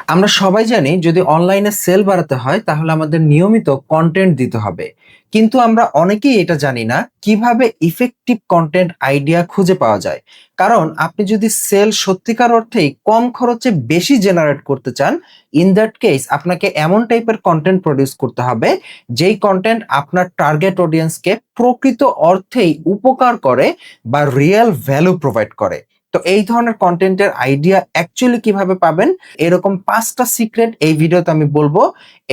আমরা সবাই জানি যদি অনলাইনে সেল বাড়াতে হয় তাহলে আমাদের নিয়মিত কন্টেন্ট দিতে হবে। কিন্তু আমরা অনেকেই এটা জানি না কিভাবে ইফেক্টিভ কন্টেন্ট আইডিয়া খুঁজে পাওয়া যায়। কারণ আপনি যদি সেল সত্যিকার অর্থেই কম খরচে বেশি জেনারেট করতে চান, ইন দ্যাট কেস আপনাকে এমন টাইপের কন্টেন্ট প্রডিউস করতে হবে যেই কন্টেন্ট আপনার টার্গেট অডিয়েন্সকে প্রকৃত অর্থেই উপকার করে বা রিয়েল ভ্যালু প্রোভাইড করে। তো এই ধরনের কন্টেন্টের আইডিয়া অ্যাকচুয়ালি কিভাবে পাবেন, এরকম 5টা সিক্রেট এই ভিডিওতে আমি বলবো।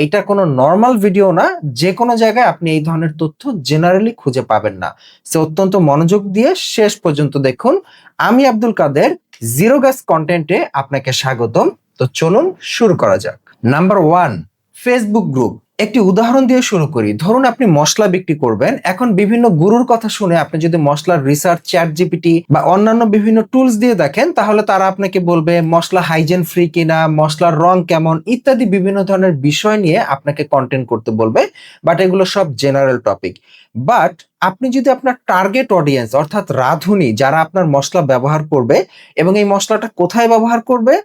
এইটা কোনো নরমাল ভিডিও না, যে কোনো জায়গায় আপনি এই ধরনের তথ্য জেনারেলি খুঁজে পাবেন না। সো অত্যন্ত মনোযোগ দিয়ে শেষ পর্যন্ত দেখুন। আমি আব্দুল কাদের, জিরো গ্যাস কন্টেন্টে আপনাকে স্বাগতম। তো চলুন শুরু করা যাক। Number 1, Facebook group. একটি উদাহরণ দিয়ে শুরু করি। ধরুন আপনি মসলা বিক্রি করবেন। এখন বিভিন্ন গুরুর কথা শুনে আপনি যদি মসলার রিসার্চ চ্যাট জিপিটি বা অন্যান্য বিভিন্ন টুলস দিয়ে দেখেন, তাহলে তারা আপনাকে বলবে মসলা হাইজেন ফ্রি কিনা, মসলার রং কেমন ইত্যাদি বিভিন্ন ধরনের বিষয় নিয়ে আপনাকে কন্টেন্ট করতে বলবে। বাট এগুলো সব জেনারেল টপিক। বাট আপনি যদি আপনার টার্গেট অডিয়েন্স অর্থাৎ রাঁধুনি যারা আপনার মসলা ব্যবহার করবে এবং এই মসলাটা কোথায় ব্যবহার করবে,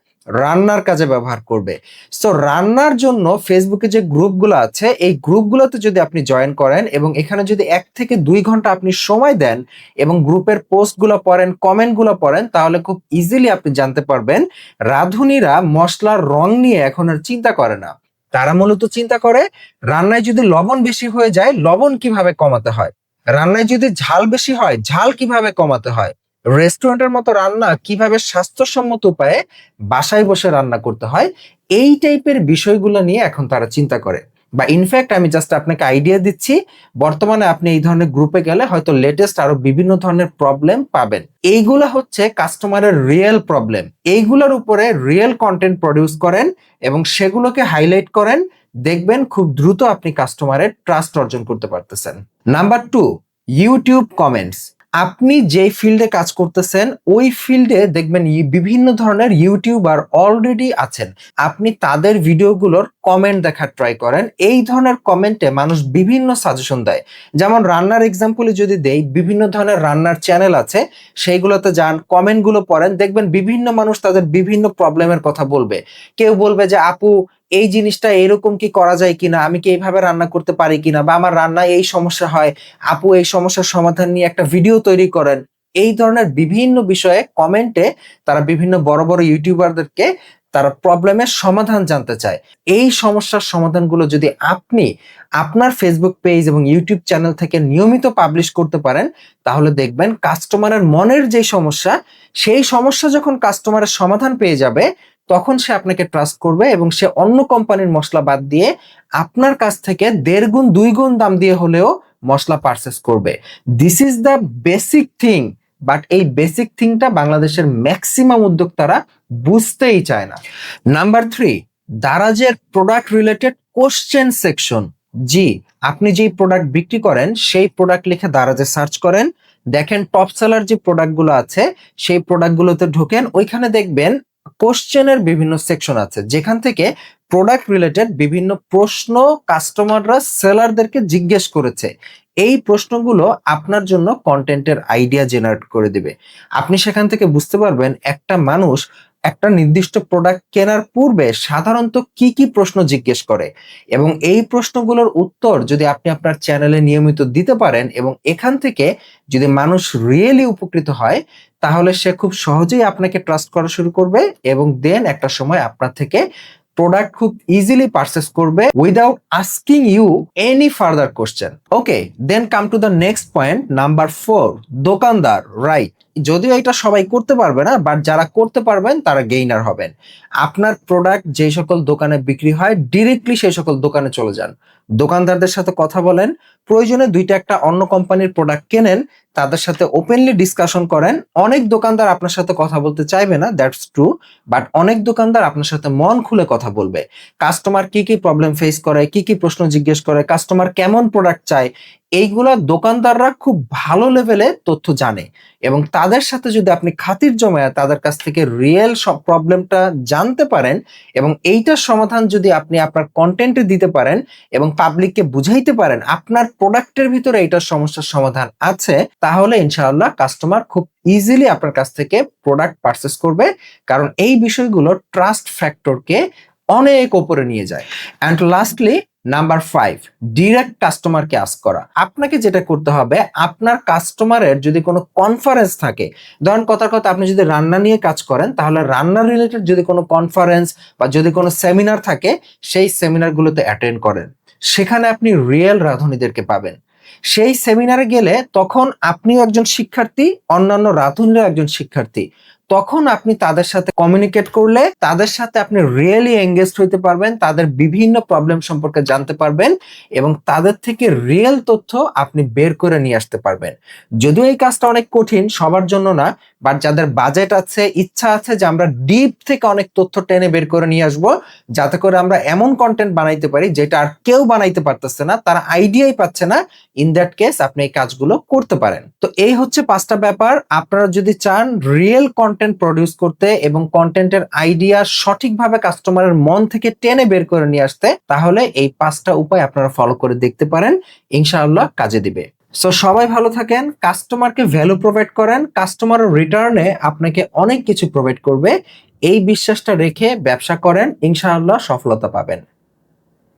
রান্নার কাজে ব্যবহার করবে। সো রান্নার জন্য ফেসবুকে যে গ্রুপগুলো আছে এই গ্রুপগুলোতে যদি আপনি জয়েন করেন এবং এখানে যদি 1 থেকে 2 ঘন্টা আপনি সময় দেন এবং গ্রুপের পোস্টগুলো পড়েন, কমেন্টগুলো পড়েন, তাহলে খুব ইজিলি আপনি জানতে পারবেন রাঁধুনিরা মসলার রং নিয়ে এখন আর চিন্তা করে না। তারা মূলত চিন্তা করে রান্নায় যদি লবণ বেশি হয়ে যায় লবণ কিভাবে কমাতে হয়, রান্নায় যদি ঝাল বেশি হয় ঝাল কিভাবে কমাতে হয়, রেস্টুরেন্টের মতো রান্না কিভাবে স্বাস্থ্যসম্মত উপায়ে বাসায় বসে রান্না করতে হয়। এই টাইপের বিষয়গুলো নিয়ে এখন তারা চিন্তা করে। বা ইনফ্যাক্ট আমি জাস্ট আপনাকে আইডিয়া দিচ্ছি, বর্তমানে আপনি এই ধরনের গ্রুপে গেলে হয়তো লেটেস্ট আরো বিভিন্ন ধরনের প্রবলেম পাবেন। এইগুলা হচ্ছে কাস্টমারের রিয়েল প্রবলেম। এইগুলোর উপরে রিয়েল কন্টেন্ট প্রডিউস করেন এবং সেগুলোকে হাইলাইট করেন। দেখবেন খুব দ্রুত আপনি কাস্টমারের ট্রাস্ট অর্জন করতে পারতেছেন। Number 2, YouTube comments. আপনি যেই ফিল্ডে কাজ করতেছেন ওই ফিল্ডে দেখবেন বিভিন্ন ধরনের ইউটিউবার অলরেডি আছেন। আপনি তাদের ভিডিওগুলোর কমেন্ট দেখার ট্রাই করেন। এই ধরনের কমেন্টে মানুষ বিভিন্ন সাজেশন দেয়। যেমন রান্নার এক্সাম্পলে যদি দেই, বিভিন্ন ধরনের রান্নার চ্যানেল আছে, সেইগুলোতে যান, কমেন্টগুলো পড়েন, দেখবেন বিভিন্ন মানুষ তাদের বিভিন্ন প্রবলেমের কথা বলবে। কেউ বলবে যে আপু এই জিনিসটা এরকম কি করা যায় কিনা, আমি কি এইভাবে রান্না করতে পারি কিনা, বা আমার রান্নায় এই সমস্যা হয়, আপু এই সমস্যার সমাধান নিয়ে একটা ভিডিও তৈরি করেন। এই ধরনের বিভিন্ন বিষয়ে কমেন্টে তারা বিভিন্ন বড় বড় ইউটিউবারদেরকে তারা প্রবলেমের সমাধান জানতে চায়। এই সমস্যার সমাধানগুলো যদি আপনি আপনার ফেসবুক পেজ এবং ইউটিউব চ্যানেল থেকে নিয়মিত পাবলিশ করতে পারেন, তাহলে দেখবেন কাস্টমারের মনের যে সমস্যা, সেই সমস্যা যখন কাস্টমারের সমাধান পেয়ে যাবে তখন সে আপনাকে ট্রাস্ট করবে এবং সে অন্য কোম্পানির মসলা বাদ দিয়ে আপনার কাছ থেকে 1.5 গুণ 2 গুণ দাম দিয়ে হলেও মসলা পারচেস করবে। This is the basic thing. But এই বেসিক থিংটা বাংলাদেশের ম্যাক্সিমাম উদ্যোক্তারা বুঝতেই চায় না। নাম্বার 3, দারাজের প্রোডাক্ট রিলেটেড কোশ্চেন সেকশন। জি, আপনি যেই প্রোডাক্ট বিক্রি করেন সেই প্রোডাক্ট লিখে দারাজে সার্চ করেন, দেখেন টপ সেলার যে প্রোডাক্টগুলো আছে সেই প্রোডাক্টগুলোতে ঢোকেন, ওইখানে দেখবেন কোশ্চেনের বিভিন্ন সেকশন আছে যেখান থেকে প্রোডাক্ট রিলেটেড বিভিন্ন প্রশ্ন কাস্টমাররা সেলারদেরকে জিজ্ঞেস করেছে। এই প্রশ্নগুলো আপনার জন্য কন্টেন্টের আইডিয়া জেনারেট করে দিবে। আপনি সেখান থেকে বুঝতে পারবেন একটা মানুষ একটা নির্দিষ্ট প্রোডাক্ট কেনার পূর্বে সাধারণত কি কি প্রশ্ন জিজ্ঞেস করে, এবং এই প্রশ্নগুলোর উত্তর যদি আপনি আপনার চ্যানেলে নিয়মিত দিতে পারেন এবং এখান থেকে যদি মানুষ রিয়েলি উপকৃত হয়, তাহলে সে খুব সহজেই আপনাকে ট্রাস্ট করা শুরু করবে এবং দেন একটা সময় আপনার থেকে প্রোডাক্ট খুব ইজিলি পারচেস করবে without asking you any further question. Okay, then come to the next point, number 4, দোকানদার। রাইট, যদিও এটা সবাই করতে পারবে না, বাট যারা করতে পারবেন তারা গেইনার হবেন। আপনার প্রোডাক্ট যে সকল দোকানে বিক্রি হয় ডিরেক্টলি সেই সকল দোকানে চলে যান, দোকানদারদের সাথে কথা বলেন, প্রয়োজনে 2টা অন্য কোম্পানির প্রোডাক্ট কেনেন, তাদের সাথে ওপেনলি ডিসকাশন করেন। অনেক দোকানদার আপনার সাথে কথা বলতে চাইবে না, দ্যাটস ট্রু, বাট অনেক দোকানদার আপনার সাথে মন খুলে কথা বলবে। কাস্টমার কি কি প্রবলেম ফেস করে, কি কি প্রশ্ন জিজ্ঞেস করে, কাস্টমার কেমন প্রোডাক্ট চায়, এইগুলা দোকানদাররা খুব ভালো লেভেলে তথ্য জানে। এবং তাদের সাথে যদি আপনি খাতির জমায় তাদের কাছ থেকে রিয়েল সব প্রবলেমটা জানতে পারেন এবং এইটার সমাধান যদি আপনি আপনার কন্টেন্টে দিতে পারেন এবং পাবলিককে বুঝাইতে পারেন আপনার প্রোডাক্টের ভিতরে এইটার সমস্যার সমাধান আছে, তাহলে ইনশাআল্লাহ কাস্টমার খুব ইজিলি আপনার কাছ থেকে প্রোডাক্ট পারচেস করবে। কারণ এই বিষয়গুলো ট্রাস্ট ফ্যাক্টরকে অনেক উপরে নিয়ে যায়। অ্যান্ড লাস্টলি নাম্বার 5, ডিরেক্ট কাস্টমারকে আস্ক করা। আপনাকে যেটা করতে হবে, আপনার কাস্টমারের যদি কোনো কনফারেন্স থাকে, ধরেন কথার কথা আপনি যদি রান্না নিয়ে কাজ করেন, তাহলে রান্না রিলেটেড যদি কোনো কনফারেন্স বা যদি কোনো সেমিনার থাকে, সেই সেমিনারগুলোতে অ্যাটেন্ড করেন। সেখানে আপনি রিয়েল রাঁধুনিদেরকে পাবেন। সেই সেমিনারে গেলে তখন আপনিও একজন শিক্ষার্থী, অন্যান্য রাঁধুনিরাও একজন শিক্ষার্থী। তখন আপনি তাদের সাথে কমিউনিকেট করলে তাদের সাথে আপনি রিয়েলি এঙ্গেজড হইতে পারবেন, তাদের বিভিন্ন প্রবলেম সম্পর্কে জানতে পারবেন এবং তাদের থেকে রিয়েল তথ্য আপনি বের করে নিয়ে আসতে পারবেন। যদিও এই কাজটা অনেক কঠিন, সবার জন্য না, বাট যাদের বাজেট আছে, ইচ্ছা আছে যে আমরা ডিপ থেকে অনেক তথ্য টেনে বের করে নিয়ে আসবো, যাতে করে আমরা এমন কন্টেন্ট বানাইতে পারি যেটা আর কেউ বানাইতে পারতেছে না, তারা আইডিয়াই পাচ্ছে না, ইন দ্যাট কেস আপনি এই কাজগুলো করতে পারেন। তো এই হচ্ছে 5টা ব্যাপার। আপনারা যদি চান রিয়েল কন্টেন্ট প্রডিউস করতে এবং কন্টেন্টের আইডিয়া সঠিকভাবে কাস্টমারের মন থেকে টেনে বের করে নিয়ে আসতে, তাহলে এই 5টা উপায় আপনারা ফলো করে দেখতে পারেন, ইনশাআল্লাহ কাজে দিবে। সো সবাই ভালো থাকেন, কাস্টমারকে ভ্যালু প্রোভাইড করেন, কাস্টমারের রিটার্নে আপনাকে অনেক কিছু প্রোভাইড করবে। এই বিশ্বাসটা রেখে ব্যবসা করেন, ইনশাআল্লাহ সফলতা পাবেন।